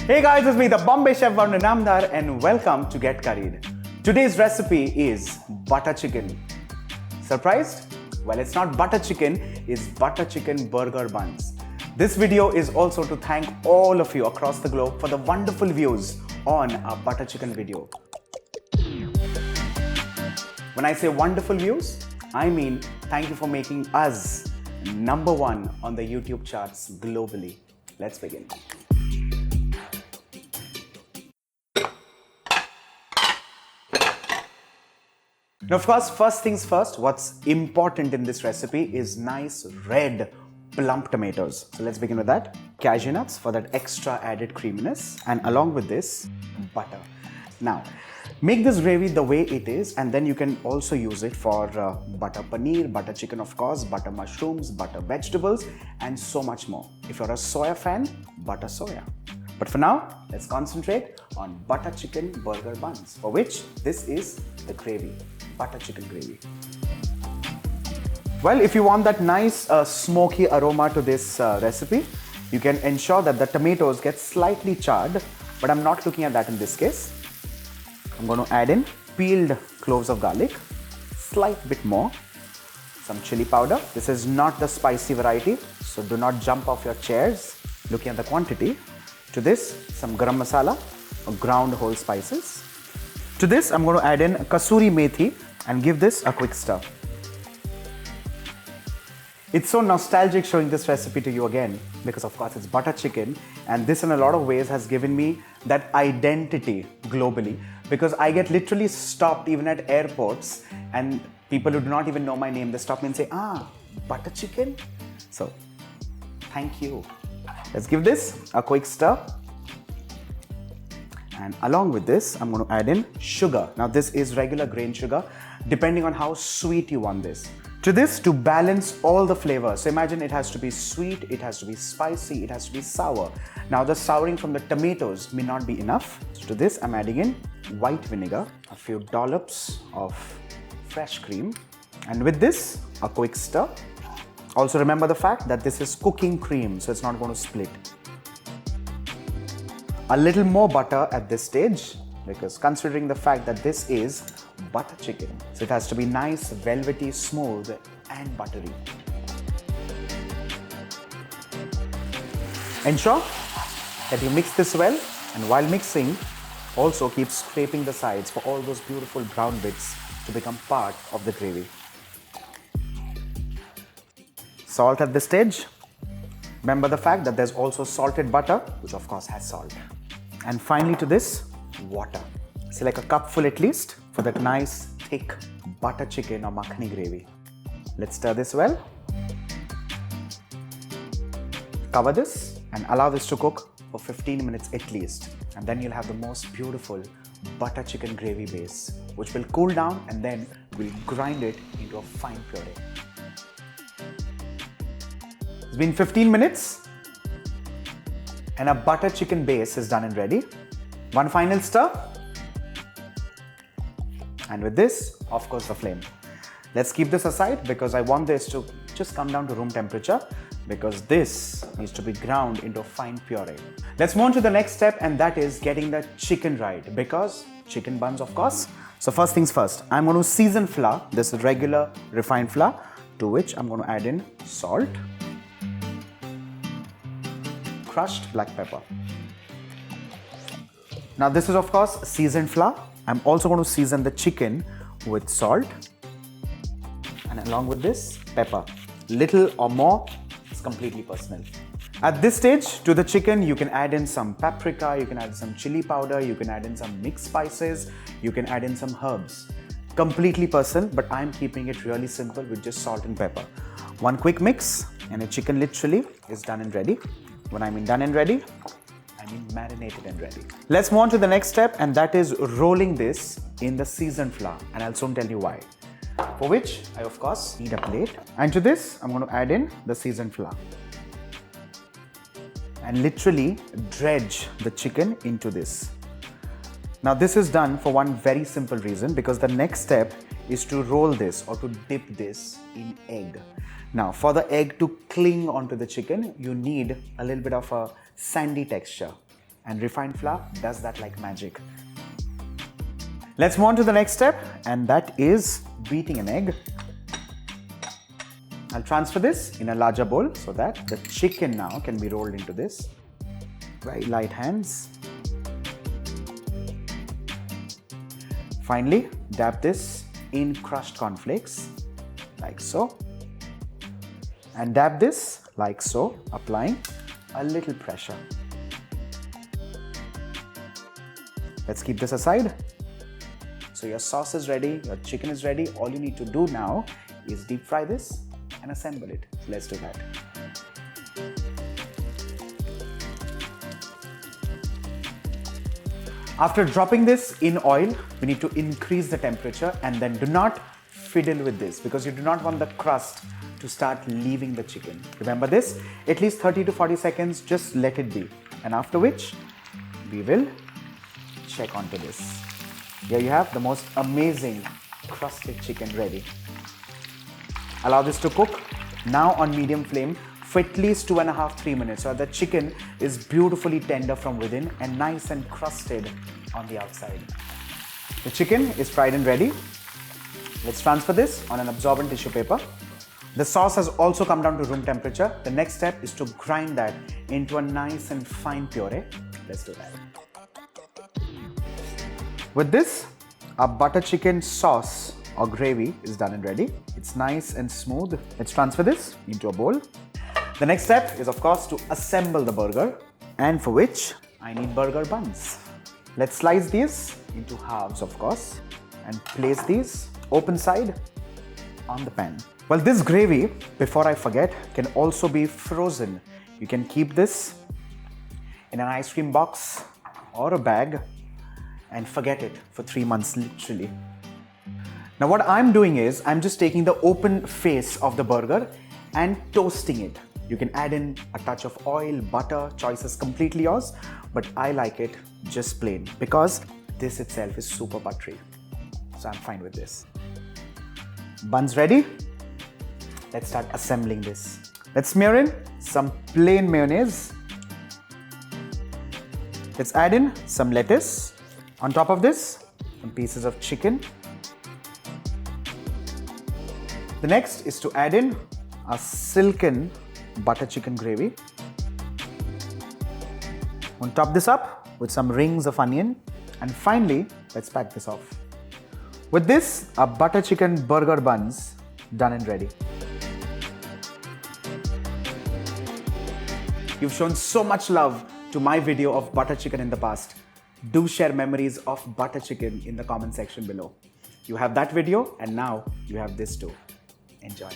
Hey guys, it's me, the Bombay chef Varun Inamdar, and welcome to Get Curried. Today's recipe is butter chicken. Surprised? Well, it's not butter chicken, it's butter chicken burger buns. This video is also to thank all of you across the globe for the wonderful views on our butter chicken video. When I say wonderful views, I mean thank you for making us #1 on the YouTube charts globally. Let's begin. Now, of course, first things first, what's important in this recipe is nice red plump tomatoes. So let's begin with that. Cashew nuts for that extra added creaminess, and along with this, butter. Now, make this gravy the way it is, and then you can also use it for butter paneer, butter chicken of course, butter mushrooms, butter vegetables, and so much more. If you're a soya fan, butter soya. But for now, let's concentrate on butter chicken burger buns, for which this is the gravy, butter chicken gravy. Well, if you want that nice smoky aroma to this recipe, you can ensure that the tomatoes get slightly charred, but I'm not looking at that in this case. I'm going to add in peeled cloves of garlic, slight bit more, some chili powder. This is not the spicy variety, so do not jump off your chairs looking at the quantity. To this, some garam masala or ground whole spices. To this, I'm going to add in kasuri methi and give this a quick stir. It's so nostalgic showing this recipe to you again because of course it's butter chicken, and this in a lot of ways has given me that identity globally, because I get literally stopped even at airports, and people who do not even know my name, they stop me and say, butter chicken? So, thank you. Let's give this a quick stir. And along with this, I'm going to add in sugar. Now this is regular grain sugar, depending on how sweet you want this. To this, to balance all the flavors. So imagine it has to be sweet, it has to be spicy, it has to be sour. Now the souring from the tomatoes may not be enough. So to this, I'm adding in white vinegar, a few dollops of fresh cream. And with this, a quick stir. Also remember the fact that this is cooking cream, so it's not going to split. A little more butter at this stage, because considering the fact that this is butter chicken, so it has to be nice, velvety, smooth and buttery. Ensure that you mix this well, and while mixing, also keep scraping the sides for all those beautiful brown bits to become part of the gravy. Salt at this stage. Remember the fact that there's also salted butter, which of course has salt. And finally to this, water. So like a cupful at least for that nice thick butter chicken or Makhani gravy. Let's stir this well. Cover this and allow this to cook for 15 minutes at least. And then you'll have the most beautiful butter chicken gravy base, which will cool down, and then we'll grind it into a fine puree. It's been 15 minutes and a butter chicken base is done and ready. One final stir. And with this, of course, the flame. Let's keep this aside because I want this to just come down to room temperature, because this needs to be ground into a fine puree. Let's move on to the next step, and that is getting the chicken right, because chicken buns, of course. So first things first, I'm going to season flour. This is regular refined flour, to which I'm going to add in salt, crushed black pepper. Now this is of course seasoned flour. I'm also going to season the chicken with salt, and along with this, pepper. Little or more, it's completely personal. At this stage, to the chicken, you can add in some paprika, you can add some chili powder, you can add in some mixed spices, you can add in some herbs. Completely personal, but I'm keeping it really simple with just salt and pepper. One quick mix, and the chicken literally is done and ready. When I mean done and ready, I mean marinated and ready. Let's move on to the next step, and that is rolling this in the seasoned flour, and I'll soon tell you why. For which I of course need a plate, and to this I'm going to add in the seasoned flour and literally dredge the chicken into this. Now this is done for one very simple reason, because the next step is to roll this or to dip this in egg. Now for the egg to cling onto the chicken, you need a little bit of a sandy texture. and refined flour does that like magic. Let's move on to the next step, and that is beating an egg. I'll transfer this in a larger bowl so that the chicken now can be rolled into this. Very light hands. Finally, dab this in crushed cornflakes, like so. And dab this like so, applying a little pressure. Let's keep this aside. So your sauce is ready, your chicken is ready. All you need to do now is deep fry this and assemble it. So let's do that. After dropping this in oil, we need to increase the temperature, and then do not fiddle with this because you do not want the crust to start leaving the chicken. Remember this, at least 30 to 40 seconds, just let it be. And after which, we will check onto this. Here you have the most amazing crusted chicken ready. Allow this to cook now on medium flame for at least 2.5–3 minutes so that the chicken is beautifully tender from within and nice and crusted on the outside. The chicken is fried and ready. Let's transfer this on an absorbent tissue paper. The sauce has also come down to room temperature. The next step is to grind that into a nice and fine puree. Let's do that. With this, our butter chicken sauce or gravy is done and ready. It's nice and smooth. Let's transfer this into a bowl. The next step is, of course, to assemble the burger, and for which I need burger buns. Let's slice these into halves, of course, and place these open side on the pan. Well, this gravy, before I forget, can also be frozen. You can keep this in an ice cream box or a bag and forget it for 3 months, literally. Now what I'm doing is, I'm just taking the open face of the burger and toasting it. You can add in a touch of oil, butter, choice is completely yours, but I like it just plain because this itself is super buttery. So I'm fine with this. Buns ready? Let's start assembling this. Let's smear in some plain mayonnaise. Let's add in some lettuce. On top of this, some pieces of chicken. The next is to add in a silken butter chicken gravy. We'll top this up with some rings of onion. And finally, let's pack this off. With this, our butter chicken burger buns done and ready. You've shown so much love to my video of butter chicken in the past. Do share memories of butter chicken in the comment section below. You have that video, and now you have this too. Enjoy.